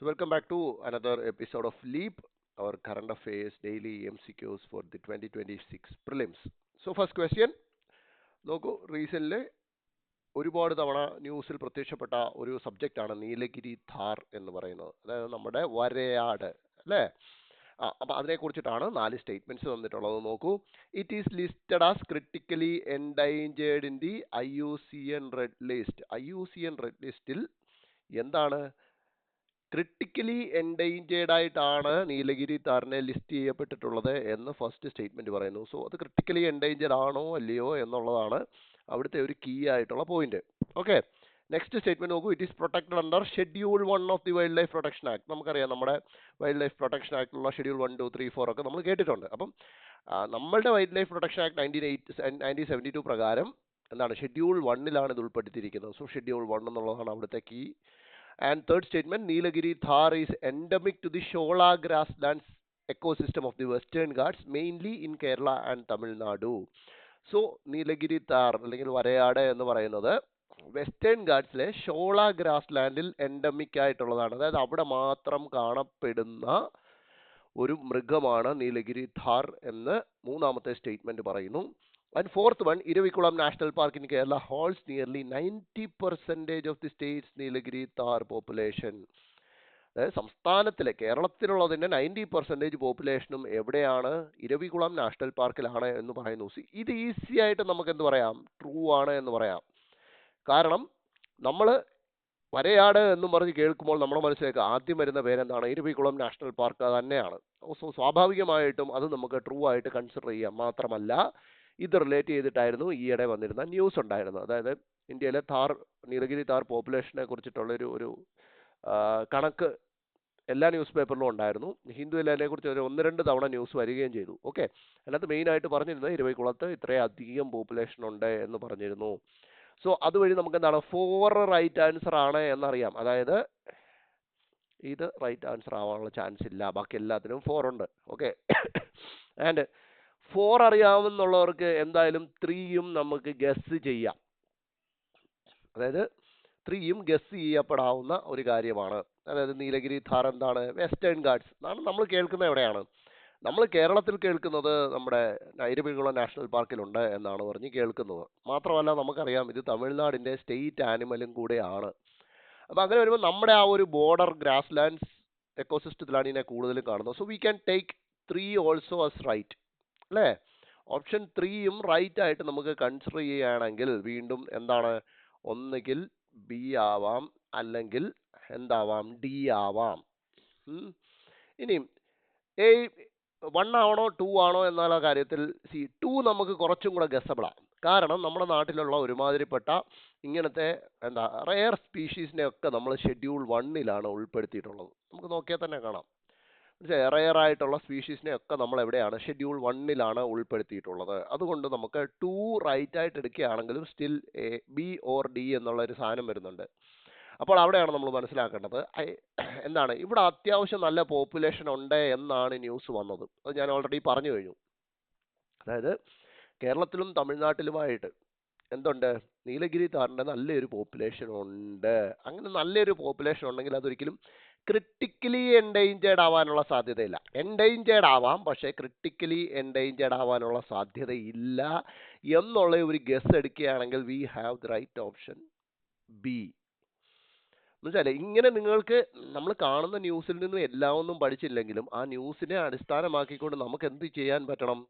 So welcome back to another episode of Leap, our current affairs daily MCQs for the 2026 prelims. So first question, നോക്കൂ recent ഒരുപാട് തവണ ന്യൂസിൽ പ്രത്യക്ഷപ്പെട്ട ഒരു സബ്ജക്റ്റാണ് നീലഗിരി ഥാർ എന്ന് പറയുന്നത്. അതായത് നമ്മുടെ വരയാട് അല്ലേ? അപ്പം അതിനെക്കുറിച്ചിട്ടാണ് 4 സ്റ്റേറ്റ്മെന്റ്സ് തന്നിട്ടുള്ളത്. നോക്കൂ, it is listed as critically endangered in the IUCN red list. IUCN red ലിസ്റ്റിൽ എന്താണ് ക്രിട്ടിക്കലി എൻഡേഞ്ചേർഡ് ആയിട്ടാണ് നീലഗിരി താറിനെ ലിസ്റ്റ് ചെയ്യപ്പെട്ടിട്ടുള്ളത് എന്ന് ഫസ്റ്റ് സ്റ്റേറ്റ്മെന്റ് പറയുന്നു. സോ അത് ക്രിട്ടിക്കലി എൻഡേഞ്ചേർഡ് ആണോ അല്ലയോ എന്നുള്ളതാണ് അവിടുത്തെ ഒരു കീ ആയിട്ടുള്ള പോയിന്റ്. ഓക്കെ, നെക്സ്റ്റ് സ്റ്റേറ്റ്മെന്റ് നോക്കൂ, it is protected under schedule 1 of the wild life protection act. നമുക്കറിയാം നമ്മുടെ വൈൽഡ് ലൈഫ് പ്രൊട്ടക്ഷൻ ആക്ടിലുള്ള ഷെഡ്യൂൾ 1, 2, 3, 4 ഒക്കെ നമ്മൾ കേട്ടിട്ടുണ്ട്. അപ്പം നമ്മളുടെ വൈൽഡ് ലൈഫ് പ്രൊട്ടക്ഷൻ ആക്ട് 1972 പ്രകാരം എന്താണ് ഷെഡ്യൂൾ 1-ലാണ് ഇത് ഉൾപ്പെടുത്തിയിരിക്കുന്നത്. സോ ഷെഡ്യൂൾ 1 എന്നുള്ളതാണ് അവിടുത്തെ key. And third statement, Nilagiri Thar is endemic to the Shola grasslands ecosystem of the Western Ghats, mainly in Kerala and Tamil Nadu. So, Nilagiri Thar, അല്ലെങ്കിൽ വരയാട് എന്ന് പറയുന്നത് western ഗാഡ്സിലെ ഷോള ഗ്രാസ്ലാൻഡിൽ endemic ആയിട്ടുള്ളതാണ്. അതായത് അവിടെ മാത്രം കാണപ്പെടുന്ന ഒരു മൃഗമാണ് നീലഗിരി ഥാർ എന്ന് മൂന്നാമത്തെ സ്റ്റേറ്റ്മെന്റ് പറയുന്നു. And fourth one, Iravikulam National Park in Kerala holds nearly 90% of the state's Nilagiri Thar population. അതായത് സംസ്ഥാനത്തിലെ കേരളത്തിലുള്ളതിൻ്റെ 90% പോപ്പുലേഷനും എവിടെയാണ്? ഇരവികുളം നാഷണൽ പാർക്കിലാണ് എന്ന് പറയുന്നു. ഇത് ഈസി ആയിട്ട് നമുക്ക് എന്ത് പറയാം? ട്രൂ ആണ് എന്ന് പറയാം. കാരണം നമ്മൾ വരയാട് എന്നും പറഞ്ഞ് കേൾക്കുമ്പോൾ നമ്മുടെ മനസ്സിലേക്ക് ആദ്യം വരുന്ന പേരെന്താണ്? ഇരവികുളം നാഷണൽ പാർക്ക് തന്നെയാണ്. സോ സ്വാഭാവികമായിട്ടും അത് നമുക്ക് ട്രൂ ആയിട്ട് കൺസിഡർ ചെയ്യാം. മാത്രമല്ല ഇത് റിലേറ്റ് ചെയ്തിട്ടായിരുന്നു ഈയിടെ വന്നിരുന്ന ന്യൂസ് ഉണ്ടായിരുന്നത്. അതായത് ഇന്ത്യയിലെ നീലഗിരി താർ പോപ്പുലേഷനെ കുറിച്ചിട്ടുള്ള ഒരു കണക്ക് എല്ലാ ന്യൂസ് പേപ്പറിലും ഉണ്ടായിരുന്നു. ഹിന്ദുവിൽ അതിനെക്കുറിച്ച് ഒരു 1-2 തവണ ന്യൂസ് വരികയും ചെയ്തു. ഓക്കെ, അതിനകത്ത് മെയിനായിട്ട് പറഞ്ഞിരുന്നത് ഇരവികുളത്ത് ഇത്രയധികം പോപ്പുലേഷൻ ഉണ്ട് എന്ന് പറഞ്ഞിരുന്നു. സോ അതുവഴി നമുക്ക് എന്താണ് 4 റൈറ്റ് ആൻസർ ആണ് എന്നറിയാം. അതായത് ഇത് റൈറ്റ് ആൻസർ ആവാനുള്ള ചാൻസ് ഇല്ല, ബാക്കി എല്ലാത്തിനും 4 ഉണ്ട്. ഓക്കെ, ആൻഡ് 4 അറിയാവുന്നുള്ളവർക്ക് എന്തായാലും 3യും നമുക്ക് ഗസ് ചെയ്യാം. അതായത് 3യും ഗസ് ചെയ്യപ്പെടാവുന്ന ഒരു കാര്യമാണ്. അതായത് നീലഗിരി ഥാർ എന്താണ്? വെസ്റ്റേൺ ഗാഡ്സ് എന്നാണ് നമ്മൾ കേൾക്കുന്നത്. എവിടെയാണ്? നമ്മൾ കേരളത്തിൽ കേൾക്കുന്നത് നമ്മുടെ ഇരവികുളം നാഷണൽ പാർക്കിലുണ്ട് എന്നാണ് പറഞ്ഞ് കേൾക്കുന്നത്. മാത്രമല്ല നമുക്കറിയാം ഇത് തമിഴ്നാടിൻ്റെ സ്റ്റേറ്റ് ആനിമലും കൂടെയാണ്. അപ്പോൾ അങ്ങനെ വരുമ്പോൾ നമ്മുടെ ആ ഒരു ബോർഡർ ഗ്രാസ് ലാൻഡ്സ് എക്കോസിസ്റ്റത്തിലാണ് ഇതിനെ കൂടുതലും കാണുന്നത്. So we can take 3 also as right അല്ലേ? ഓപ്ഷൻ 3യും റൈറ്റ് ആയിട്ട് നമുക്ക് കൺസിഡർ ചെയ്യുകയാണെങ്കിൽ വീണ്ടും എന്താണ്? ഒന്നുകിൽ ബി ആവാം, അല്ലെങ്കിൽ എന്താവാം? ഡി ആവാം. ഇനിയും 1 ആണോ 2 ആണോ എന്നുള്ള കാര്യത്തിൽ 2 നമുക്ക് കുറച്ചും കൂടെ ഗസബിളാണ്. കാരണം നമ്മുടെ നാട്ടിലുള്ള ഒരുമാതിരിപ്പെട്ട ഇങ്ങനത്തെ റെയർ സ്പീഷീസിനെ ഒക്കെ നമ്മൾ ഷെഡ്യൂൾ 1-ലാണ് ഉൾപ്പെടുത്തിയിട്ടുള്ളത്. നമുക്ക് നോക്കിയാൽ തന്നെ കാണാം. റെയർ ആയിട്ടുള്ള സ്പീഷീസിനെ ഒക്കെ നമ്മൾ എവിടെയാണ്? ഷെഡ്യൂൾ 1-ലാണ് ഉൾപ്പെടുത്തിയിട്ടുള്ളത്. അതുകൊണ്ട് നമുക്ക് 2 റൈറ്റ് ആയിട്ട് എടുക്കുകയാണെങ്കിലും സ്റ്റിൽ ബി ഓർ ഡി എന്നുള്ള ഒരു സാധനം വരുന്നുണ്ട്. അപ്പോൾ അവിടെയാണ് നമ്മൾ മനസ്സിലാക്കേണ്ടത് എന്താണ്? ഇവിടെ അത്യാവശ്യം നല്ല പോപ്പുലേഷൻ ഉണ്ട് എന്നാണ് ന്യൂസ് വന്നത്. അത് ഞാൻ ഓൾറെഡി പറഞ്ഞു കഴിഞ്ഞു. അതായത് കേരളത്തിലും തമിഴ്നാട്ടിലുമായിട്ട് എന്തുണ്ട്? നീലഗിരി താറിൻ്റെ നല്ലൊരു പോപ്പുലേഷൻ ഉണ്ട്. അങ്ങനെ നല്ലൊരു പോപ്പുലേഷൻ ഉണ്ടെങ്കിൽ അതൊരിക്കലും ക്രിട്ടിക്കലി എൻഡേഞ്ചേർഡ് ആവാനുള്ള സാധ്യതയില്ല. എൻഡേഞ്ചേർഡ് ആവാം, പക്ഷേ ക്രിട്ടിക്കലി എൻഡേഞ്ചേർഡ് ആവാനുള്ള സാധ്യതയില്ല എന്നുള്ള ഒരു ഗസ് എടുക്കുകയാണെങ്കിൽ we have the right option B. എന്നുവെച്ചാൽ ഇങ്ങനെ നിങ്ങൾക്ക് നമ്മൾ കാണുന്ന ന്യൂസിൽ നിന്നും എല്ലാം ഒന്നും പഠിച്ചില്ലെങ്കിലും ആ ന്യൂസിനെ അടിസ്ഥാനമാക്കിക്കൊണ്ട് നമുക്ക് എന്ത് ചെയ്യാൻ പറ്റണം?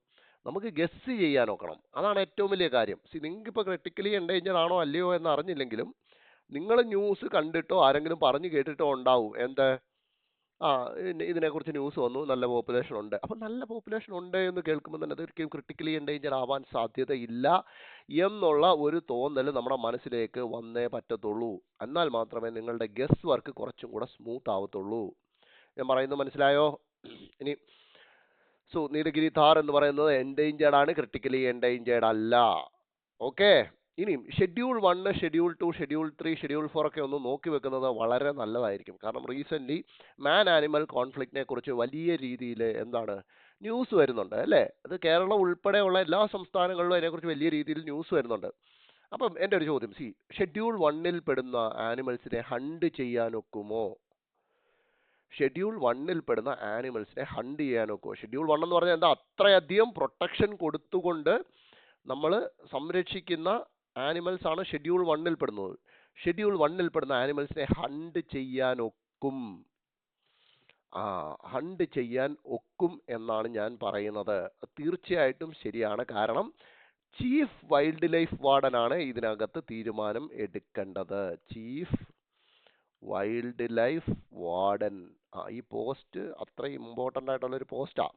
നമുക്ക് ഗസ് ചെയ്യാൻ നോക്കണം. അതാണ് ഏറ്റവും വലിയ കാര്യം. നിങ്ങൾക്കിപ്പോൾ ക്രിട്ടിക്കലി എൻഡേഞ്ചർ ആണോ അല്ലയോ എന്ന് അറിഞ്ഞില്ലെങ്കിലും നിങ്ങൾ ന്യൂസ് കണ്ടിട്ടോ ആരെങ്കിലും പറഞ്ഞു കേട്ടിട്ടോ ഉണ്ടാവും എന്ത്? ഇതിനെക്കുറിച്ച് ന്യൂസ് വന്നു, നല്ല പോപ്പുലേഷൻ ഉണ്ട്. അപ്പം നല്ല പോപ്പുലേഷൻ ഉണ്ട് എന്ന് കേൾക്കുമ്പോൾ തന്നെ അതൊരിക്കലും ക്രിട്ടിക്കലി എൻഡേഞ്ചർ ആവാൻ സാധ്യതയില്ല എന്നുള്ള ഒരു തോന്നൽ നമ്മുടെ മനസ്സിലേക്ക് വന്നേ പറ്റത്തുള്ളൂ. എന്നാൽ മാത്രമേ നിങ്ങളുടെ ഗസ് വർക്ക് കുറച്ചും കൂടെ സ്മൂത്ത് ആവത്തുള്ളൂ. ഞാൻ പറയുന്നത് മനസ്സിലായോ? ഇനി നീലഗിരി താർ എന്ന് പറയുന്നത് എൻഡേഞ്ചേർഡ് ആണ്, ക്രിട്ടിക്കലി എൻഡേഞ്ചേർഡ് അല്ല. ഓക്കെ, ഇനിയും ഷെഡ്യൂൾ 1, ഷെഡ്യൂൾ 2, ഷെഡ്യൂൾ 3, ഷെഡ്യൂൾ 4 ഒക്കെ ഒന്ന് നോക്കി വെക്കുന്നത് വളരെ നല്ലതായിരിക്കും. കാരണം റീസെൻ്റ്ലി മാൻ ആനിമൽ കോൺഫ്ലിക്റ്റിനെ കുറിച്ച് വലിയ രീതിയിൽ ന്യൂസ് വരുന്നുണ്ട് അല്ലേ? അത് കേരളം ഉൾപ്പെടെയുള്ള എല്ലാ സംസ്ഥാനങ്ങളിലും അതിനെക്കുറിച്ച് വലിയ രീതിയിൽ ന്യൂസ് വരുന്നുണ്ട്. അപ്പം എൻ്റെ ഒരു ചോദ്യം, ഷെഡ്യൂൾ 1-ൽ പെടുന്ന ആനിമൽസിനെ ഹണ്ട് ചെയ്യാനൊക്കുമോ? ഷെഡ്യൂൾ 1-ൽ പെടുന്ന ആനിമൽസിനെ ഹണ്ട് ചെയ്യാൻ ഒക്കുമോ? ഷെഡ്യൂൾ 1 എന്ന് പറഞ്ഞാൽ എന്താ? അത്രയധികം പ്രൊട്ടക്ഷൻ കൊടുത്തുകൊണ്ട് നമ്മൾ സംരക്ഷിക്കുന്ന ആനിമൽസ് ആണ് ഷെഡ്യൂൾ 1-ൽ പെടുന്നത്. ഷെഡ്യൂൾ 1-ൽ പെടുന്ന ആനിമൽസിനെ ഹണ്ട് ചെയ്യാൻ ഒക്കും. ഹണ്ട് ചെയ്യാൻ ഒക്കും എന്നാണ് ഞാൻ പറയുന്നത്. തീർച്ചയായിട്ടും ശരിയാണ്. കാരണം ചീഫ് വൈൽഡ് ലൈഫ് വാർഡൻ ആണ് ഇതിനകത്ത് തീരുമാനം എടുക്കേണ്ടത്. Chief wild life warden. ഈ പോസ്റ്റ് അത്ര ഇമ്പോർട്ടൻ്റ് ആയിട്ടുള്ള ഒരു പോസ്റ്റാ.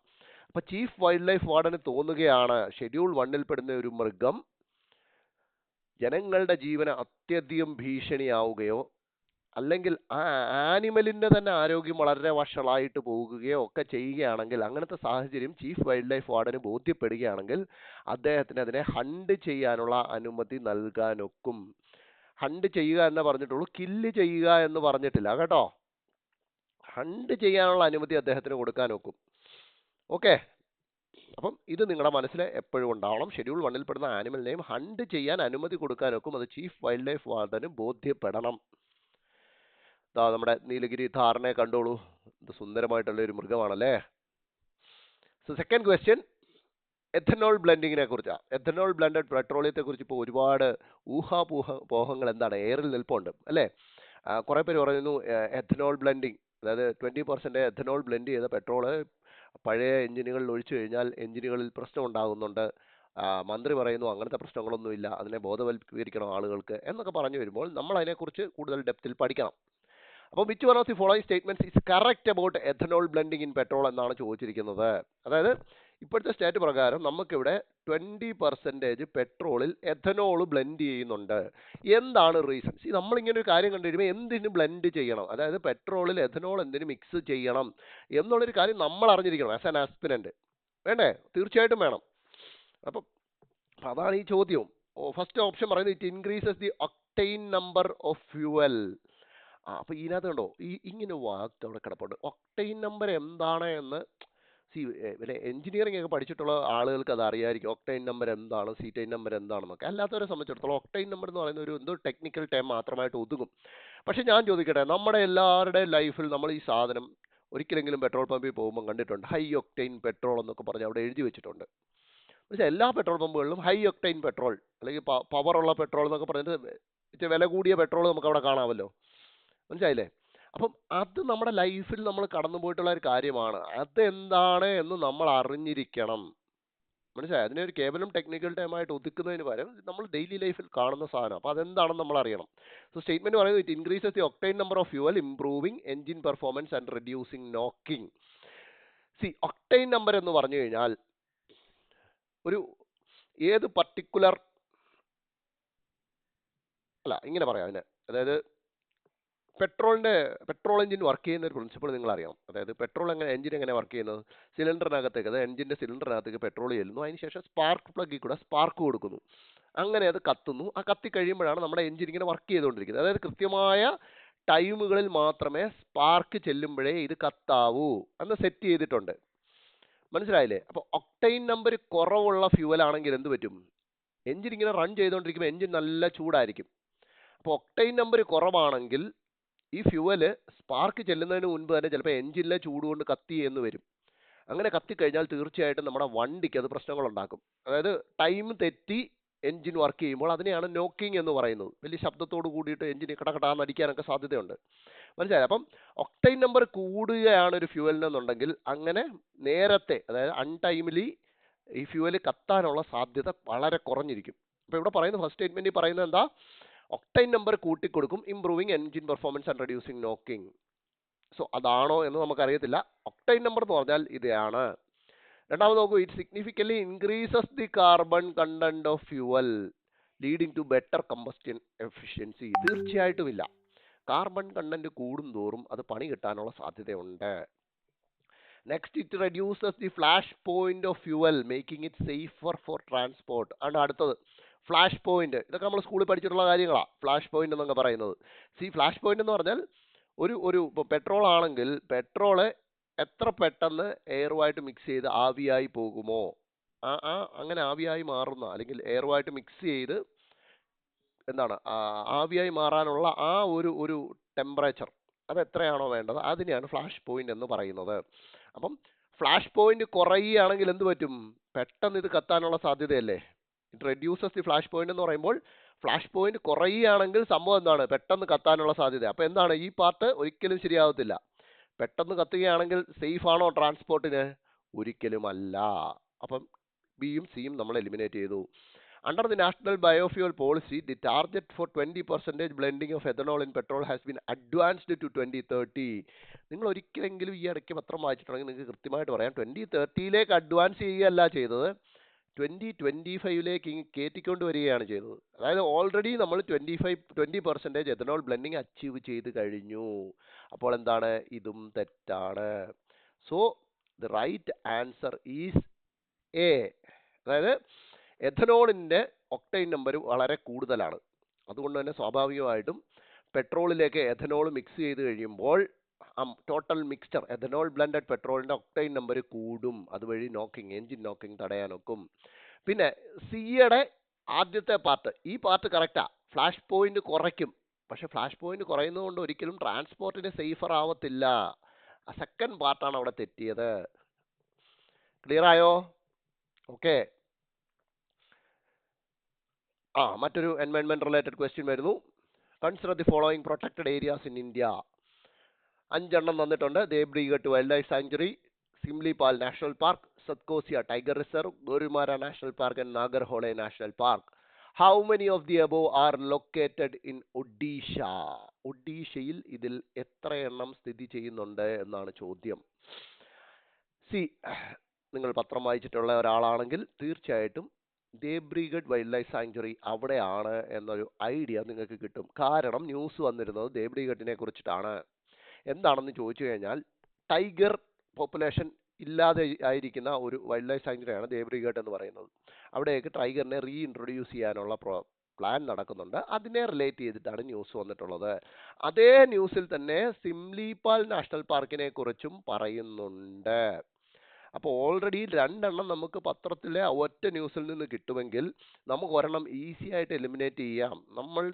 അപ്പൊ ചീഫ് വൈൽഡ് ലൈഫ് വാർഡന് തോന്നുകയാണ് ഷെഡ്യൂൾ 1-ൽ പെടുന്ന ഒരു മൃഗം ജനങ്ങളുടെ ജീവന് അത്യധികം ഭീഷണിയാവുകയോ അല്ലെങ്കിൽ ആ ആനിമലിന്റെ തന്നെ ആരോഗ്യം വളരെ വഷളായിട്ട് പോകുകയോ ഒക്കെ ചെയ്യുകയാണെങ്കിൽ, അങ്ങനത്തെ സാഹചര്യം ചീഫ് വൈൽഡ് ലൈഫ് വാർഡന് ബോധ്യപ്പെടുകയാണെങ്കിൽ അദ്ദേഹത്തിന് അതിനെ ഹണ്ട് ചെയ്യാനുള്ള അനുമതി നൽകാനൊക്കും. ഹണ്ട് ചെയ്യുക എന്നേ പറഞ്ഞിട്ടുള്ളൂ, കില്ല് ചെയ്യുക എന്ന് പറഞ്ഞിട്ടില്ല കേട്ടോ. ഹണ്ട് ചെയ്യാനുള്ള അനുമതി അദ്ദേഹത്തിന് കൊടുക്കാനൊക്കും. ഓക്കെ, അപ്പം ഇത് നിങ്ങളുടെ മനസ്സിൽ എപ്പോഴും ഉണ്ടാവണം. ഷെഡ്യൂൾ 1-ൽ പെടുന്ന ആനിമലിനെയും ഹണ്ട് ചെയ്യാൻ അനുമതി കൊടുക്കാനൊക്കും. അത് ചീഫ് വൈൽഡ് ലൈഫ് വാർഡന് ബോധ്യപ്പെടണം. നമ്മുടെ നീലഗിരി ധാറിനെ കണ്ടോളൂ, ഇത് സുന്ദരമായിട്ടുള്ള ഒരു മൃഗമാണല്ലേ. സോ സെക്കൻഡ് ക്വസ്റ്റ്യൻ എഥനോൾ ബ്ലെൻഡിങ്ങിനെ കുറിച്ചാണ്. എഥനോൾ ബ്ലെൻഡഡ് പെട്രോളിയത്തെ കുറിച്ച് ഇപ്പോൾ ഒരുപാട് ഊഹാപോഹങ്ങൾ എന്താണ് എയറിൽ നിൽപ്പുണ്ട് അല്ലേ. കുറേ പേര് പറയുന്നു എഥനോൾ ബ്ലെൻഡിങ്, അതായത് 20% എഥനോൾ ബ്ലെൻഡ് ചെയ്ത പെട്രോള് പഴയ എഞ്ചിനുകളിൽ ഒഴിച്ചു കഴിഞ്ഞാൽ എഞ്ചിനുകളിൽ പ്രശ്നം ഉണ്ടാകുന്നുണ്ട്. മന്ത്രി പറയുന്നു അങ്ങനത്തെ പ്രശ്നങ്ങളൊന്നുമില്ല, അതിനെ ബോധവൽക്കരിക്കണം ആളുകൾക്ക് എന്നൊക്കെ പറഞ്ഞു വരുമ്പോൾ നമ്മൾ അതിനെക്കുറിച്ച് കൂടുതൽ ഡെപ്തിൽ പഠിക്കണം. അപ്പോൾ which one of the following statements is correct about ethanol blending in petrol എന്നാണ് ചോദിച്ചിരിക്കുന്നത്. അതായത് ഇപ്പോഴത്തെ സ്റ്റേറ്റ് പ്രകാരം നമുക്കിവിടെ 20% പെട്രോളിൽ എഥനോൾ ബ്ലെൻഡ് ചെയ്യുന്നുണ്ട്. എന്താണ് റീസൺ? നമ്മളിങ്ങനെ ഒരു കാര്യം കണ്ടുവരുമ്പോൾ എന്തിന് ബ്ലെൻഡ് ചെയ്യണം, അതായത് പെട്രോളിൽ എഥനോൾ എന്തിന് മിക്സ് ചെയ്യണം എന്നുള്ളൊരു കാര്യം നമ്മൾ അറിഞ്ഞിരിക്കണം ആസ് ആൻ ആസ്പിരന്റ്. വേണ്ടേ? തീർച്ചയായിട്ടും വേണം. അപ്പം അതാണ് ഈ ചോദ്യം. ഫസ്റ്റ് ഓപ്ഷൻ പറയുന്നത് it increases the octane number of fuel. അപ്പൊ ഇതിനകത്ത് കണ്ടോ ഇങ്ങനെ വാക്ക് അവിടെ കിടപ്പുണ്ട്. ഒക്ടെയിൻ നമ്പർ എന്താണ് എന്ന് പിന്നെ എഞ്ചിനീയറിംഗ് ഒക്കെ പഠിച്ചിട്ടുള്ള ആളുകൾക്ക് അത് അറിയായിരിക്കും. ഒക്ടെയിൻ നമ്പർ എന്താണ്, സീറ്റൈൻ നമ്പർ എന്താണെന്നൊക്കെ. അല്ലാത്തവരെ സംബന്ധിച്ചിടത്തോളം ഒക്ടെയിൻ നമ്പർ എന്ന് പറയുന്ന ഒരു എന്തോ ടെക്നിക്കൽ ടേം മാത്രമായിട്ട് ഒതുങ്ങും. പക്ഷെ ഞാൻ ചോദിക്കട്ടെ, നമ്മുടെ എല്ലാവരുടെയും ലൈഫിൽ നമ്മൾ ഈ സാധനം ഒരിക്കലെങ്കിലും പെട്രോൾ പമ്പിൽ പോകുമ്പോൾ കണ്ടിട്ടുണ്ട്. ഹൈ ഒക്ടെയിൻ പെട്രോൾ എന്നൊക്കെ പറഞ്ഞ് അവിടെ എഴുതി വെച്ചിട്ടുണ്ട്. പക്ഷേ എല്ലാ പെട്രോൾ പമ്പുകളിലും ഹൈ ഒക്ടെയിൻ പെട്രോൾ അല്ലെങ്കിൽ പവറുള്ള പെട്രോൾ എന്നൊക്കെ പറഞ്ഞിട്ട് വില കൂടിയ പെട്രോൾ നമുക്ക് അവിടെ കാണാമല്ലോ. മനസ്സിലായില്ലേ? അപ്പം അത് നമ്മുടെ ലൈഫിൽ നമ്മൾ കടന്നു പോയിട്ടുള്ള ഒരു കാര്യമാണ്. അതെന്താണ് എന്ന് നമ്മൾ അറിഞ്ഞിരിക്കണം. മനസ്സിലായി? അതിനെ ഒരു കേവലം ടെക്നിക്കൽ ടൈമായിട്ട് ഒതുക്കുന്നതിന് പകരം നമ്മൾ ഡെയിലി ലൈഫിൽ കാണുന്ന സാധനം. അപ്പോൾ അതെന്താണെന്ന് നമ്മൾ അറിയണം. സോ സ്റ്റേറ്റ്മെന്റ് പറയുന്നത് it increases the octane number of fuel, improving engine performance and reducing knocking. Octane number എന്ന് പറഞ്ഞു കഴിഞ്ഞാൽ ഒരു ഏത് പർട്ടിക്കുലർ ഇങ്ങനെ പറയാം അതിന്, അതായത് പെട്രോൾ എഞ്ചിൻ വർക്ക് ചെയ്യുന്ന ഒരു പ്രിൻസിപ്പിൾ നിങ്ങൾ അറിയണം. അതായത് എഞ്ചിൻ എങ്ങനെ വർക്ക് ചെയ്യുന്നത്? സിലിണ്ടറിനകത്തേക്ക്, അതായത് എഞ്ചിന്റെ സിലിണ്ടറിനകത്തേക്ക് പെട്രോൾ ചെല്ലുന്നു, അതിനുശേഷം സ്പാർക്ക് പ്ലഗിൽ കൂടെ സ്പാർക്ക് കൊടുക്കുന്നു, അങ്ങനെ അത് കത്തുന്നു. ആ കത്തി കഴിയുമ്പോഴാണ് നമ്മുടെ എഞ്ചിൻ ഇങ്ങനെ വർക്ക് ചെയ്തുകൊണ്ടിരിക്കുന്നത്. അതായത് കൃത്യമായ ടൈമുകളിൽ മാത്രമേ സ്പാർക്ക് ചെല്ലുമ്പോഴേ ഇത് കത്താവൂ എന്ന് സെറ്റ് ചെയ്തിട്ടുണ്ട്. മനസ്സിലായില്ലേ? അപ്പോൾ ഒക്ടെയിൻ നമ്പർ കുറവുള്ള ഫ്യൂവൽ ആണെങ്കിൽ എന്ത് പറ്റും? എഞ്ചിൻ ഇങ്ങനെ റൺ ചെയ്തുകൊണ്ടിരിക്കുമ്പോൾ എഞ്ചിൻ നല്ല ചൂടായിരിക്കും. അപ്പോൾ ഒക്ടെയിൻ നമ്പർ കുറവാണെങ്കിൽ ഈ ഫ്യൂവല് സ്പാർക്ക് ചെല്ലുന്നതിന് മുൻപ് തന്നെ ചിലപ്പോൾ എഞ്ചിനിലെ ചൂട് കൊണ്ട് കത്തി എന്ന് വരും. അങ്ങനെ കത്തിക്കഴിഞ്ഞാൽ തീർച്ചയായിട്ടും നമ്മുടെ വണ്ടിക്ക് അത് പ്രശ്നങ്ങളുണ്ടാക്കും. അതായത് ടൈം തെറ്റി എഞ്ചിൻ വർക്ക് ചെയ്യുമ്പോൾ അതിനെയാണ് നോക്കിംഗ് എന്ന് പറയുന്നത്. വലിയ ശബ്ദത്തോട് കൂടിയിട്ട് എഞ്ചിൻ കടകടാന്ന് അടിക്കാനൊക്കെ സാധ്യതയുണ്ട്. മനസ്സിലായി? അപ്പം ഒക്ടെയിൻ നമ്പർ കൂടുകയാണ് ഒരു ഫ്യൂവലിനെന്നുണ്ടെങ്കിൽ അങ്ങനെ നേരത്തെ, അതായത് അൺടൈമിലി ഈ ഫ്യൂവൽ കത്താനുള്ള സാധ്യത വളരെ കുറഞ്ഞിരിക്കും. അപ്പോൾ ഇവിടെ പറയുന്ന ഫസ്റ്റ് സ്റ്റേറ്റ്മെന്റിൽ പറയുന്നത് എന്താ? ഒക്ടെയിൻ നമ്പർ കൂട്ടിക്കൊടുക്കും, improving engine performance and reducing knocking. So അതാണോ എന്ന് നമുക്കറിയത്തില്ല. ഒക്ടെയിൻ നമ്പർ എന്ന് പറഞ്ഞാൽ ഇതാണ്. രണ്ടാമത് നോക്കൂ, it significantly increases the carbon content of fuel leading to better combustion efficiency. തീർച്ചയായിട്ടും ഇല്ല. കാർബൺ കണ്ടന്റ് കൂടും തോറും അത് പണി കിട്ടാനുള്ള സാധ്യതയുണ്ട്. Next, it reduces the flash point of fuel making it safer for transport. ആണ് അടുത്തത് ഫ്ലാഷ് പോയിന്റ്. ഇതൊക്കെ നമ്മൾ സ്കൂളിൽ പഠിച്ചിട്ടുള്ള കാര്യങ്ങളാണ്, ഫ്ലാഷ് പോയിന്റ് എന്നൊക്കെ പറയുന്നത്. ഫ്ലാഷ് പോയിന്റ് എന്ന് പറഞ്ഞാൽ ഇപ്പോൾ പെട്രോൾ ആണെങ്കിൽ പെട്രോള് എത്ര പെട്ടെന്ന് എയറുമായിട്ട് മിക്സ് ചെയ്ത് ആവിയായി പോകുമോ, അങ്ങനെ ആവിയായി മാറുന്ന അല്ലെങ്കിൽ എയറുമായിട്ട് മിക്സ് ചെയ്ത് ആവിയായി മാറാനുള്ള ഒരു ടെമ്പറേച്ചർ, അത് എത്രയാണോ വേണ്ടത് അതിനെയാണ് ഫ്ലാഷ് പോയിന്റ് എന്ന് പറയുന്നത്. അപ്പം ഫ്ലാഷ് പോയിന്റ് കുറയുകയാണെങ്കിൽ എന്ത് പറ്റും? പെട്ടെന്ന് ഇത് കത്താനുള്ള സാധ്യതയല്ലേ. It reduces the flash point എന്ന് പറയുമ്പോൾ ഫ്ലാഷ് പോയിന്റ് കുറയുകയാണെങ്കിൽ സംഭവം എന്താണ്? പെട്ടെന്ന് കത്താനുള്ള സാധ്യത. അപ്പോൾ എന്താണ് ഈ പാർട്ട് ഒരിക്കലും ശരിയാവത്തില്ല. പെട്ടെന്ന് കത്തുകയാണെങ്കിൽ സേഫ് ആണോ ട്രാൻസ്പോർട്ടിന്? ഒരിക്കലും അല്ല. അപ്പം ബിയും സിയും നമ്മൾ എലിമിനേറ്റ് ചെയ്തു. Under the National Biofuel Policy, the target for 20% blending of ethanol in petrol has been advanced to 2030. നിങ്ങൾ ഒരിക്കലെങ്കിലും ഈ ഇടയ്ക്ക് പത്രം വായിച്ചിട്ടുണ്ടെങ്കിൽ നിങ്ങൾക്ക് കൃത്യമായിട്ട് പറയാം 2030യിലേക്ക് അഡ്വാൻസ് ചെയ്യുകയല്ല ചെയ്തത്, 2025ലേക്ക് കയറ്റിക്കൊണ്ട് വരികയാണ് ചെയ്തത്. അതായത് ഓൾറെഡി നമ്മൾ 20% എഥനോൾ ബ്ലെൻഡിങ് അച്ചീവ് ചെയ്ത് കഴിഞ്ഞു. അപ്പോൾ എന്താണ്? ഇതും തെറ്റാണ്. So the right answer is A. അതായത് എഥനോളിൻ്റെ ഒക്ടൈൻ നമ്പർ വളരെ കൂടുതലാണ്. അതുകൊണ്ട് തന്നെ സ്വാഭാവികമായിട്ടും പെട്രോളിലേക്ക് എഥനോൾ മിക്സ് ചെയ്ത് കഴിയുമ്പോൾ ടോട്ടൽ മിക്സ്ചർ എഥനോൾ ബ്ലെൻഡഡ് പെട്രോളിൻ്റെ ഒക്ടൈൻ നമ്പർ കൂടും. അതുവഴി എൻജിൻ നോക്കിങ് തടയാനൊക്കും. പിന്നെ സിയുടെ ആദ്യത്തെ പാർട്ട്, ഈ പാർട്ട് കറക്റ്റാ, ഫ്ലാഷ് പോയിന്റ് കുറയ്ക്കും. പക്ഷെ ഫ്ലാഷ് പോയിന്റ് കുറയുന്നതുകൊണ്ട് ഒരിക്കലും ട്രാൻസ്പോർട്ടിന് സേഫർ ആവത്തില്ല. ആ സെക്കൻഡ് പാർട്ടാണ് അവിടെ തെറ്റിയത്. ക്ലിയർ ആയോ? ഓക്കെ. മറ്റൊരു എൻവയൺമെന്റ് റിലേറ്റഡ് ക്വസ്റ്റ്യൻ വരുന്നു. Consider the following protected areas in India. 5 എണ്ണം തന്നിട്ടുണ്ട്. Debrigarh wildlife sanctuary, Simlipal national park, Satkosia tiger reserve, Gorumara national park and Nagarhole national park. How many of the above are located in Odisha? ഒഡീഷയിൽ ഇതിൽ എത്ര എണ്ണം സ്ഥിതി ചെയ്യുന്നുണ്ട് എന്നാണ് ചോദ്യം. നിങ്ങൾ പത്രം വായിച്ചിട്ടുള്ള ഒരാളാണെങ്കിൽ തീർച്ചയായിട്ടും ദേബ്രിഗഡ് വൈൽഡ് ലൈഫ് സാങ്ച്വറി അവിടെയാണ് എന്നൊരു ഐഡിയ നിങ്ങൾക്ക് കിട്ടും. കാരണം ന്യൂസ് വന്നിരുന്നത് ദേബ്രിഗഡിനെ കുറിച്ചിട്ടാണ്. എന്താണെന്ന് ചോദിച്ചു കഴിഞ്ഞാൽ ടൈഗർ പോപ്പുലേഷൻ ഇല്ലാതെ ആയിരിക്കുന്ന ഒരു വൈൽഡ് ലൈഫ് സാങ്ച്വറിയാണ് ദേബ്രിഗഡ് എന്ന് പറയുന്നത്. അവിടേക്ക് ടൈഗറിനെ റീഇൻട്രൊഡ്യൂസ് ചെയ്യാനുള്ള പ്ലാൻ നടക്കുന്നുണ്ട്. അതിനെ റിലേറ്റ് ചെയ്തിട്ടാണ് ന്യൂസ് വന്നിട്ടുള്ളത്. അതേ ന്യൂസിൽ തന്നെ സിംലിപാൽ നാഷണൽ പാർക്കിനെ കുറിച്ചും പറയുന്നുണ്ട്. അപ്പോൾ ഓൾറെഡി 2 എണ്ണം നമുക്ക് പത്രത്തിലെ ഒറ്റ ന്യൂസിൽ നിന്ന് കിട്ടുമെങ്കിൽ നമുക്ക് ഒരെണ്ണം ഈസി ആയിട്ട് എലിമിനേറ്റ് ചെയ്യാം. നമ്മൾ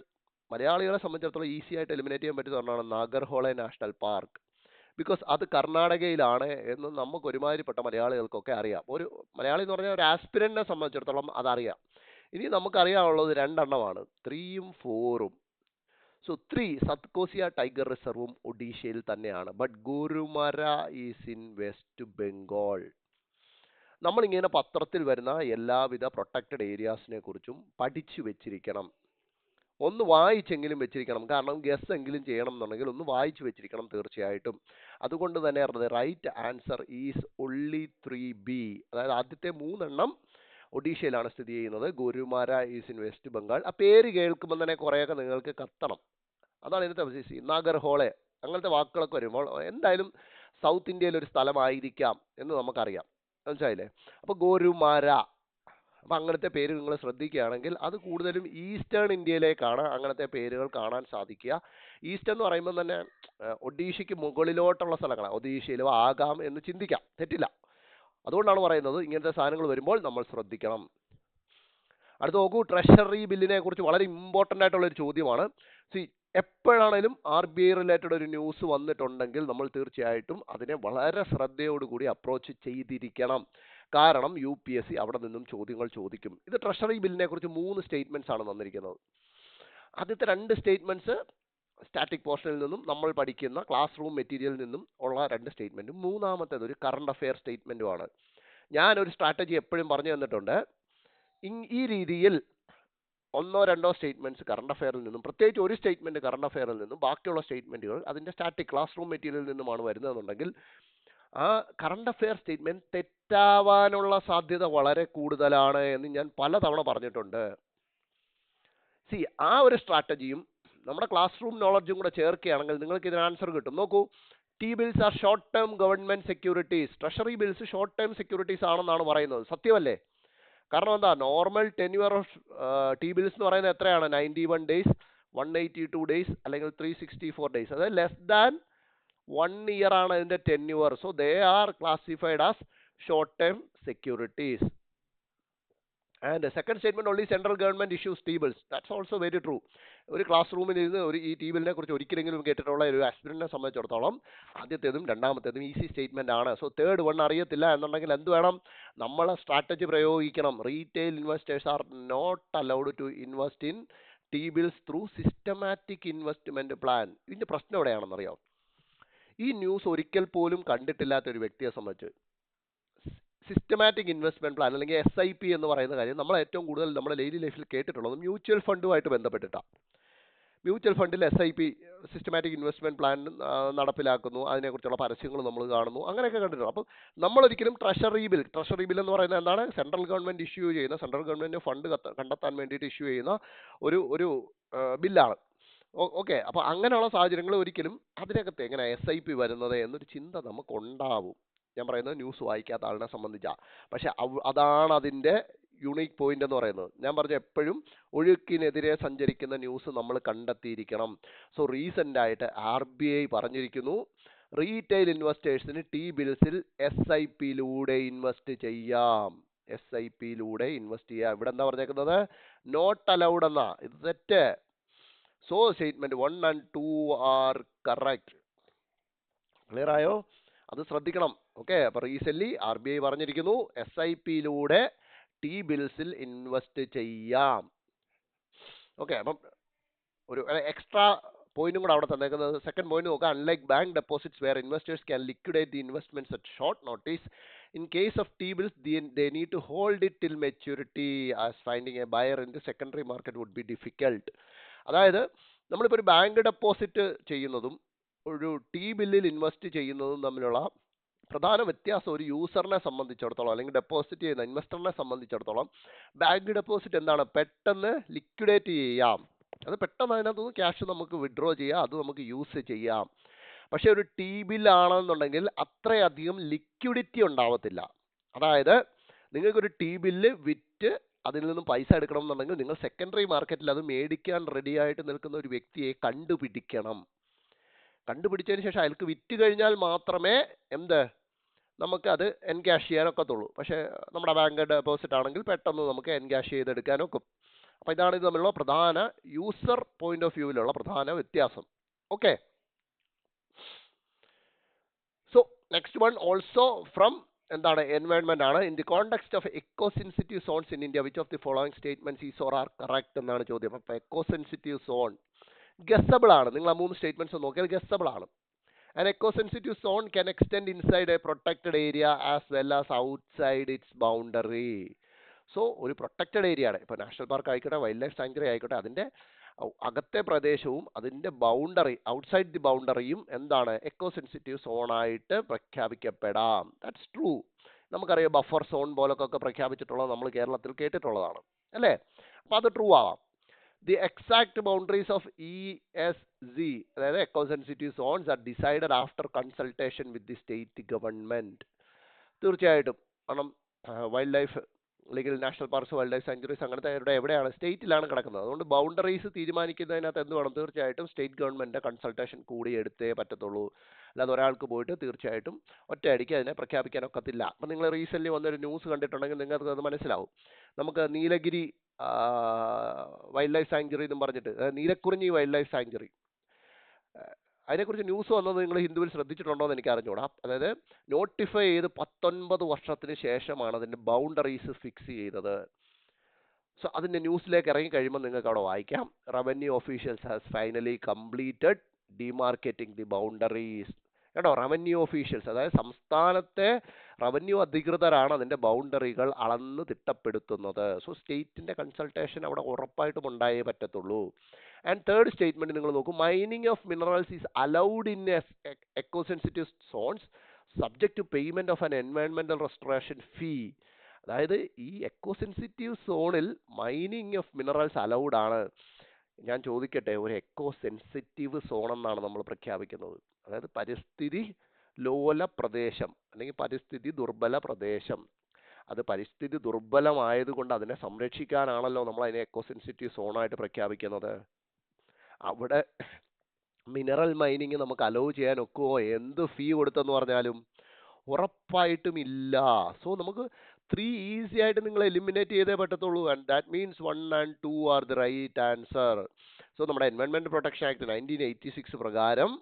മലയാളികളെ സംബന്ധിച്ചിടത്തോളം ഈസി ആയിട്ട് എലിമിനേറ്റ് ചെയ്യാൻ പറ്റുന്ന ഒരെണ്ണമാണ് നാഗർഹോളെ നാഷണൽ പാർക്ക്. ബിക്കോസ് അത് കർണാടകയിലാണ് എന്ന് നമുക്ക് ഒരുമാതിരിപ്പെട്ട മലയാളികൾക്കൊക്കെ അറിയാം. ഒരു മലയാളി എന്ന് പറഞ്ഞാൽ ഒരു ആസ്പിരന്റിനെ സംബന്ധിച്ചിടത്തോളം അതറിയാം. ഇനി നമുക്കറിയാനുള്ളത് 2 എണ്ണമാണ്, 3ഉം 4ഉം. സോ 3 സത്കോസിയ ടൈഗർ റിസർവും ഒഡീഷയിൽ തന്നെയാണ്. But Gorumara is in west Bengal. നമ്മളിങ്ങനെ പത്രത്തിൽ വരുന്ന എല്ലാവിധ പ്രൊട്ടക്റ്റഡ് ഏരിയാസിനെ കുറിച്ചും പഠിച്ചു വെച്ചിരിക്കണം. ഒന്ന് വായിച്ചെങ്കിലും വെച്ചിരിക്കണം. കാരണം ഗസ് എങ്കിലും ചെയ്യണം എന്നുണ്ടെങ്കിൽ ഒന്ന് വായിച്ചു വെച്ചിരിക്കണം തീർച്ചയായിട്ടും. അതുകൊണ്ട് തന്നെ right answer is only 3B. അതായത് ആദ്യത്തെ 3 എണ്ണം ഒഡീഷയിലാണ് സ്ഥിതി ചെയ്യുന്നത്. Gorumara is in west Bengal. ആ പേര് കേൾക്കുമ്പോൾ തന്നെ കുറേയൊക്കെ നിങ്ങൾക്ക് കത്തണം. അതാണ് ഇതിൻ്റെ നാഗർഹോളെ അങ്ങനത്തെ വാക്കുകളൊക്കെ വരുമ്പോൾ എന്തായാലും സൗത്ത് ഇന്ത്യയിൽ ഒരു സ്ഥലമായിരിക്കാം എന്ന് നമുക്കറിയാം. മനസ്സിലായില്ലേ? അപ്പോൾ ഗോരുമാര, അപ്പം അങ്ങനത്തെ പേര് നിങ്ങൾ ശ്രദ്ധിക്കുകയാണെങ്കിൽ അത് കൂടുതലും ഈസ്റ്റേൺ ഇന്ത്യയിലേക്കാണ് അങ്ങനത്തെ പേരുകൾ കാണാൻ സാധിക്കുക. ഈസ്റ്റ് എന്ന് പറയുമ്പോൾ തന്നെ ഒഡീഷയ്ക്ക് മുകളിലോട്ടുള്ള സ്ഥലങ്ങളാണ്. ഒഡീഷയിലും ആകാം എന്ന് ചിന്തിക്കാം, തെറ്റില്ല. അതുകൊണ്ടാണ് പറയുന്നത് ഇങ്ങനത്തെ സാധനങ്ങൾ വരുമ്പോൾ നമ്മൾ ശ്രദ്ധിക്കണം. അടുത്ത് നോക്കൂ, ട്രഷറി ബില്ലിനെ കുറിച്ച് വളരെ ഇമ്പോർട്ടൻ്റ് ആയിട്ടുള്ള ഒരു ചോദ്യമാണ്. എപ്പോഴാണേലും RBI റിലേറ്റഡ് ഒരു ന്യൂസ് വന്നിട്ടുണ്ടെങ്കിൽ നമ്മൾ തീർച്ചയായിട്ടും അതിനെ വളരെ ശ്രദ്ധയോടുകൂടി അപ്രോച്ച് ചെയ്തിരിക്കണം. കാരണം UPSC അവിടെ നിന്നും ചോദ്യങ്ങൾ ചോദിക്കും. ഇത് ട്രഷറി ബില്ലിനെ കുറിച്ച് 3 സ്റ്റേറ്റ്മെന്റ്സ് ആണ് തന്നിരിക്കുന്നത്. ആദ്യത്തെ 2 സ്റ്റേറ്റ്മെന്റ്സ് സ്റ്റാറ്റിക് പോർഷനിൽ നിന്നും നമ്മൾ പഠിക്കുന്ന ക്ലാസ് റൂം മെറ്റീരിയലിൽ നിന്നും ഉള്ള 2 സ്റ്റേറ്റ്മെന്റും, മൂന്നാമത്തേത് ഒരു കറണ്ട് അഫെയർ സ്റ്റേറ്റ്മെന്റുമാണ്. ഞാനൊരു സ്ട്രാറ്റജി എപ്പോഴും പറഞ്ഞു തന്നിട്ടുണ്ട്. ഈ രീതിയിൽ 1-2 സ്റ്റേറ്റ്മെന്റ്സ് കറണ്ട് അഫെയറിൽ നിന്നും, പ്രത്യേകിച്ച് ഒരു സ്റ്റേറ്റ്മെന്റ് കറണ്ട് അഫെയറിൽ നിന്നും, ബാക്കിയുള്ള സ്റ്റേറ്റ്മെന്റുകൾ അതിന്റെ സ്റ്റാറ്റിക് ക്ലാസ് റൂം മെറ്റീരിയലിൽ നിന്നുമാണ് വരുന്നതെന്നുണ്ടെങ്കിൽ ആ കറണ്ട് അഫെയർ സ്റ്റേറ്റ്മെന്റ് തെറ്റാവാനുള്ള സാധ്യത വളരെ കൂടുതലാണ് എന്ന് ഞാൻ പലതവണ പറഞ്ഞിട്ടുണ്ട്. ആ ഒരു സ്ട്രാറ്റജിയും നമ്മുടെ ക്ലാസ് റൂം നോളജും കൂടെ ചേർക്കുകയാണെങ്കിൽ നിങ്ങൾക്ക് ഇതിന് ആൻസർ കിട്ടും. നോക്കൂ, T-bills R short term government securities. Treasury bills short term securities ആണെന്നാണ് പറയുന്നത്. സത്യമല്ലേ? കാരണം എന്താ, നോർമൽ ടെന്യൂർ ഓഫ് T-bills എന്ന് പറയുന്നത് എത്രയാണ്? 91 days, 182 days അല്ലെങ്കിൽ 364 days. അതായത് ലെസ് ദാൻ 1 year ആണ് അതിന്റെ tenure. So they are classified as short term securities. And the second statement, only central government issues T-bills. That's also very true. ഒരു class റൂമിൽ ഇരുന്ന് ഈ T-ബില്ലിനെ കുറിച്ച് ഒരിക്കലെങ്കിലും കേട്ടിട്ടുള്ള ഒരു ആസ്പിരന്റിനെ സംബന്ധിച്ചിടത്തോളം ആദ്യത്തേതും രണ്ടാമത്തേതും ഈസി സ്റ്റേറ്റ്മെന്റ് ആണ്. സോ തേർഡ് വൺ അറിയത്തില്ല എന്നുണ്ടെങ്കിൽ എന്ത് വേണം? നമ്മളെ സ്ട്രാറ്റജി പ്രയോഗിക്കണം. Retail investors are not allowed to invest in T-bills through systematic investment plan. ഇതിന്റെ പ്രശ്നം എവിടെയാണെന്നറിയാം? ഈ ന്യൂസ് ഒരിക്കൽ പോലും കണ്ടിട്ടില്ലാത്ത ഒരു വ്യക്തിയെ സംബന്ധിച്ച് സിസ്റ്റമാറ്റിക് ഇൻവെസ്റ്റ്മെന്റ് പ്ലാൻ അല്ലെങ്കിൽ SIP എന്ന് പറയുന്ന കാര്യം നമ്മൾ ഏറ്റവും കൂടുതൽ നമ്മുടെ ഡെയിലി ലൈഫിൽ കേട്ടിട്ടുള്ളത് മ്യൂച്വൽ ഫണ്ടുമായിട്ട് ബന്ധപ്പെട്ടിട്ടാണ്. മ്യൂച്വൽ ഫണ്ടിൽ SIP സിസ്റ്റമാറ്റിക് ഇൻവെസ്റ്റ്മെന്റ് പ്ലാൻ നടപ്പിലാക്കുന്നു, അതിനെക്കുറിച്ചുള്ള പരസ്യങ്ങൾ നമ്മൾ കാണുന്നു, അങ്ങനെയൊക്കെ കണ്ടിട്ടുണ്ട്. അപ്പം നമ്മളൊരിക്കലും ട്രഷറി ബിൽ എന്ന് പറയുന്നത് എന്താണ്? സെൻട്രൽ ഗവൺമെന്റ് ഇഷ്യൂ ചെയ്യുന്ന, സെൻട്രൽ ഗവൺമെന്റ് ഫണ്ട് കണ്ടെത്താൻ വേണ്ടിയിട്ട് ഇഷ്യൂ ചെയ്യുന്ന ഒരു ബില്ലാണ്. ഓക്കെ, അപ്പോൾ അങ്ങനെയുള്ള സാഹചര്യങ്ങൾ ഒരിക്കലും അതിനകത്ത് എങ്ങനെ SIP വരുന്നത് എന്നൊരു ചിന്ത നമുക്കുണ്ടാവും. ഞാൻ പറയുന്നത് ന്യൂസ് വായിക്കാത്ത ആളിനെ സംബന്ധിച്ചാണ്. പക്ഷെ അതാണ് അതിൻ്റെ യുണീക്ക് പോയിന്റ് എന്ന് പറയുന്നത്. ഞാൻ പറഞ്ഞ എപ്പോഴും ഒഴുക്കിനെതിരെ സഞ്ചരിക്കുന്ന ന്യൂസ് നമ്മൾ കണ്ടെത്തിയിരിക്കണം. സോ റീസെൻ്റ് ആയിട്ട് RBI പറഞ്ഞിരിക്കുന്നു, റീറ്റെയിൽ ഇൻവെസ്റ്റേഴ്സിന് T-ബിൽസിൽ SIP-ലൂടെ ഇൻവെസ്റ്റ് ചെയ്യാം. SIP-ലൂടെ ഇൻവെസ്റ്റ് ചെയ്യാം. ഇവിടെ എന്താ പറഞ്ഞേക്കുന്നത്? നോട്ട് അലൗഡ് എന്നാ. ഇത് തെറ്റ്. So statement 1 and 2 are correct. Clear ആയോ? അത് ശ്രദ്ധിക്കണം. ഓക്കെ, അപ്പോൾ റീസെന്റ് RBI പറഞ്ഞിരിക്കുന്നു SIP-ലൂടെ T-ബിൽസിൽ ഇൻവെസ്റ്റ് ചെയ്യാം. ഓക്കെ, അപ്പം ഒരു എക്സ്ട്രാ പോയിന്റും കൂടെ അവിടെ തന്നേക്കുന്നത്. സെക്കൻഡ് പോയിന്റ് നോക്കാം. Unlike bank deposits where investors can liquidate the investments at short notice, in case of T-bills they need to hold it till maturity as finding a buyer in the secondary market would be difficult. അതായത് നമ്മളിപ്പോൾ ഒരു bank deposit ചെയ്യുന്നതും ഒരു T-ബില്ലിൽ invest ചെയ്യുന്നതും തമ്മിലുള്ള പ്രധാന വ്യത്യാസം ഒരു യൂസറിനെ സംബന്ധിച്ചിടത്തോളം അല്ലെങ്കിൽ ഡെപ്പോസിറ്റ് ചെയ്യുന്ന ഇൻവെസ്റ്ററിനെ സംബന്ധിച്ചിടത്തോളം ബാങ്ക് ഡെപ്പോസിറ്റ് എന്താണ്? പെട്ടെന്ന് ലിക്വിഡേറ്റ് ചെയ്യാം. അത് പെട്ടെന്ന് അതിനകത്തുനിന്ന് ക്യാഷ് നമുക്ക് വിഡ്രോ ചെയ്യാം, അത് നമുക്ക് യൂസ് ചെയ്യാം. പക്ഷെ ഒരു T-ബിൽ ആണെന്നുണ്ടെങ്കിൽ അത്രയധികം ലിക്വിഡിറ്റി ഉണ്ടാവത്തില്ല. അതായത് നിങ്ങൾക്കൊരു T-ബില്ല് വിറ്റ് അതിൽ നിന്നും പൈസ എടുക്കണം എന്നുണ്ടെങ്കിൽ നിങ്ങൾ സെക്കൻഡറി മാർക്കറ്റിൽ അത് മേടിക്കാൻ റെഡി ആയിട്ട് നിൽക്കുന്ന ഒരു വ്യക്തിയെ കണ്ടുപിടിക്കണം. കണ്ടുപിടിച്ചതിന് ശേഷം അയാൾക്ക് വിറ്റ് കഴിഞ്ഞാൽ മാത്രമേ നമുക്ക് അത് എൻക്യാഷ് ചെയ്യാനൊക്കത്തുള്ളൂ. പക്ഷേ നമ്മുടെ ബാങ്ക് ഡെപ്പോസിറ്റ് ആണെങ്കിൽ പെട്ടെന്ന് നമുക്ക് എൻക്യാഷ് ചെയ്തെടുക്കാനൊക്കും. അപ്പോൾ ഇതാണ് ഇത് തമ്മിലുള്ള പ്രധാന യൂസർ പോയിന്റ് ഓഫ് വ്യൂവിലുള്ള പ്രധാന വ്യത്യാസം. Okay, so next one also from environment ആണ്. In the context of eco sensitive zones in India which of the following statements is or are correct എന്നാണ് ചോദ്യം. അപ്പോൾ എക്കോ സെൻസിറ്റീവ് സോൺ ഗസബിൾ ആണ്. നിങ്ങൾ ആ 3 സ്റ്റേറ്റ്മെന്റ്സ് നോക്കിയാൽ ഗസബിൾ ആണ്. An eco-sensitive zone can extend inside a protected area as well as outside its boundary. So ഒരു protected area ആണ്. ഇപ്പോൾ നാഷണൽ പാർക്ക് ആയിക്കോട്ടെ, വൈൽഡ് ലൈഫ് സാങ്ച്വറി ആയിക്കോട്ടെ, അതിൻ്റെ അകത്തെ പ്രദേശവും അതിൻ്റെ ബൗണ്ടറി ഔട്ട്സൈഡ് ദി ബൗണ്ടറിയും എക്കോ സെൻസിറ്റീവ് സോണായിട്ട് പ്രഖ്യാപിക്കപ്പെടാം. That's true. നമുക്കറിയാം ബഫർ സോൺ പോലൊക്കെ പ്രഖ്യാപിച്ചിട്ടുള്ളത് നമ്മൾ കേരളത്തിൽ കേട്ടിട്ടുള്ളതാണ്, അല്ലേ? അപ്പോൾ അത് ട്രൂ ആവാം. The exact boundaries of ESZ, അതായത് eco sensitive zones, are decided after consultation with the state government. തീർച്ചയായിട്ടും കാരണം വൈൽഡ് ലൈഫ് അല്ലെങ്കിൽ national parks, wildlife sanctuaries അങ്ങനത്തെ എവിടെയാണ്? സ്റ്റേറ്റിലാണ് കിടക്കുന്നത്. അതുകൊണ്ട് ബൗണ്ടറീസ് തീരുമാനിക്കുന്നതിനകത്ത് എന്ത് വേണം? തീർച്ചയായിട്ടും സ്റ്റേറ്റ് ഗവൺമെന്റിന്റെ കൺസൾട്ടേഷൻ കൂടി എടുത്തേ പറ്റത്തുള്ളൂ. അല്ലാതെ ഒരാൾക്ക് പോയിട്ട് തീർച്ചയായിട്ടും ഒറ്റയടിക്ക് അതിനെ പ്രഖ്യാപിക്കാനൊക്കത്തില്ല. അപ്പം നിങ്ങൾ റീസെന്റ് വന്നൊരു ന്യൂസ് കണ്ടിട്ടുണ്ടെങ്കിൽ നിങ്ങൾക്ക് അത് മനസ്സിലാവും. നമുക്ക് നീലഗിരി വൈൽഡ് ലൈഫ് സാങ്ച്വറി എന്നും പറഞ്ഞിട്ട്, നീലക്കുറിഞ്ഞി വൈൽഡ് ലൈഫ് സാങ്ച്വറി, അതിനെക്കുറിച്ച് ന്യൂസ് വന്നത് നിങ്ങൾ ഹിന്ദുവിൽ ശ്രദ്ധിച്ചിട്ടുണ്ടോ എന്ന് എനിക്ക് അറിഞ്ഞൂടാ. അതായത് നോട്ടിഫൈ ചെയ്ത് 19 വർഷത്തിന് ശേഷമാണ് അതിൻ്റെ ബൗണ്ടറീസ് ഫിക്സ് ചെയ്തത്. സോ അതിൻ്റെ ന്യൂസിലേക്ക് ഇറങ്ങി കഴിയുമ്പോൾ നിങ്ങൾക്ക് അവിടെ വായിക്കാം, revenue officials has finally completed demarcating the boundaries. കേട്ടോ, റവന്യൂ ഒഫീഷ്യൽസ്, അതായത് സംസ്ഥാനത്തെ റവന്യൂ അധികൃതരാണ് അതിൻ്റെ ബൗണ്ടറികൾ അളന്ന് തിട്ടപ്പെടുത്തുന്നത്. സോ സ്റ്റേറ്റിൻ്റെ കൺസൾട്ടേഷൻ അവിടെ ഉറപ്പായിട്ടും ഉണ്ടായേ പറ്റത്തുള്ളൂ. ആൻഡ് തേർഡ് സ്റ്റേറ്റ്മെന്റ് നിങ്ങൾ നോക്കൂ, mining of minerals is allowed in eco sensitive zones subject to payment of an എൻവയോൺമെന്റൽ റെസ്റ്റോറേഷൻ ഫീ. അതായത് ഈ എക്കോ സെൻസിറ്റീവ് സോണിൽ മൈനിങ് ഓഫ് മിനറൽസ് അലൗഡ് ആണ്. ഞാൻ ചോദിക്കട്ടെ, ഒരു എക്കോ സെൻസിറ്റീവ് സോൺ എന്നാണ് നമ്മൾ പ്രഖ്യാപിക്കുന്നത്. അതായത് പരിസ്ഥിതി ലോല പ്രദേശം അല്ലെങ്കിൽ പരിസ്ഥിതി ദുർബല പ്രദേശം. അത് പരിസ്ഥിതി ദുർബലമായതുകൊണ്ട് അതിനെ സംരക്ഷിക്കാനാണല്ലോ നമ്മൾ അതിനെ എക്കോ സെൻസിറ്റീവ് സോണായിട്ട് പ്രഖ്യാപിക്കുന്നത്. അവിടെ മിനറൽ മൈനിങ് നമുക്ക് അലോ ചെയ്യാൻ ഒക്കുമോ? എന്ത് ഫീ കൊടുത്തെന്ന് പറഞ്ഞാലും? ഉറപ്പായിട്ടും ഇല്ല. സോ നമുക്ക് 3 ഈസി ആയിട്ട് നിങ്ങൾ എലിമിനേറ്റ് ചെയ്തേ പറ്റത്തുള്ളൂ. And that means 1 and 2 are the right answer. So നമ്മുടെ എൻവയോൺമെന്റ് പ്രൊട്ടക്ഷൻ ആക്ട് 1986 പ്രകാരം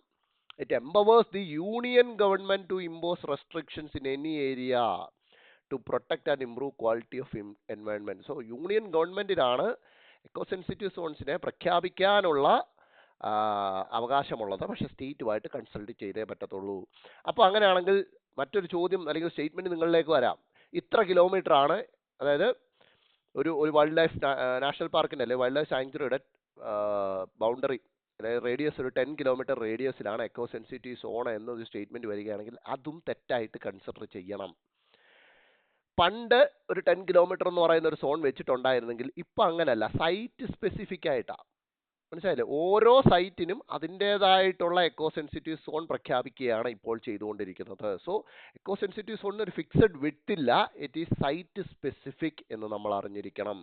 it empowers the union government to impose restrictions in any area to protect and improve quality of environment. So union ഗവൺമെന്റിനാണ് eco sensitive സോൺസിനെ പ്രഖ്യാപിക്കാനുള്ള അവകാശമുള്ളത്. പക്ഷേ സ്റ്റേറ്റുമായിട്ട് consult ചെയ്തേ പറ്റത്തുള്ളൂ. അപ്പോൾ അങ്ങനെയാണെങ്കിൽ മറ്റൊരു ചോദ്യം അല്ലെങ്കിൽ സ്റ്റേറ്റ്മെന്റ് നിങ്ങളിലേക്ക് വരാം. ഇത്ര കിലോമീറ്റർ ആണ്, അതായത് ഒരു വൈൽഡ് ലൈഫ് നാഷണൽ പാർക്കിൻ്റെ അല്ലെങ്കിൽ വൈൽഡ് ലൈഫ് സാങ്ച്വറിയുടെ ബൗണ്ടറി, അതായത് റേഡിയസ് ഒരു 10 കിലോമീറ്റർ റേഡിയസിലാണ് എക്കോ സെൻസിറ്റീവ് സോൺ എന്നൊരു സ്റ്റേറ്റ്മെന്റ് വരികയാണെങ്കിൽ അതും തെറ്റായിട്ട് കൺസിഡർ ചെയ്യണം. പണ്ട് ഒരു 10 കിലോമീറ്റർ എന്ന് പറയുന്ന ഒരു സോൺ വെച്ചിട്ടുണ്ടായിരുന്നെങ്കിൽ ഇപ്പം അങ്ങനെയല്ല, സൈറ്റ് സ്പെസിഫിക് ആയിട്ടാണ്. മനസ്സിലായില്ലേ? ഓരോ സൈറ്റിനും അതിൻ്റേതായിട്ടുള്ള എക്കോ സെൻസിറ്റീവ് സോൺ പ്രഖ്യാപിക്കുകയാണ് ഇപ്പോൾ ചെയ്തുകൊണ്ടിരിക്കുന്നത്. സോ എക്കോ സെൻസിറ്റീവ് സോണിന് ഒരു ഫിക്സഡ് വിഡ്ത്ത് ഇല്ല, ഇറ്റ് ഈസ് സൈറ്റ് സ്പെസിഫിക് എന്ന് നമ്മൾ അറിഞ്ഞിരിക്കണം.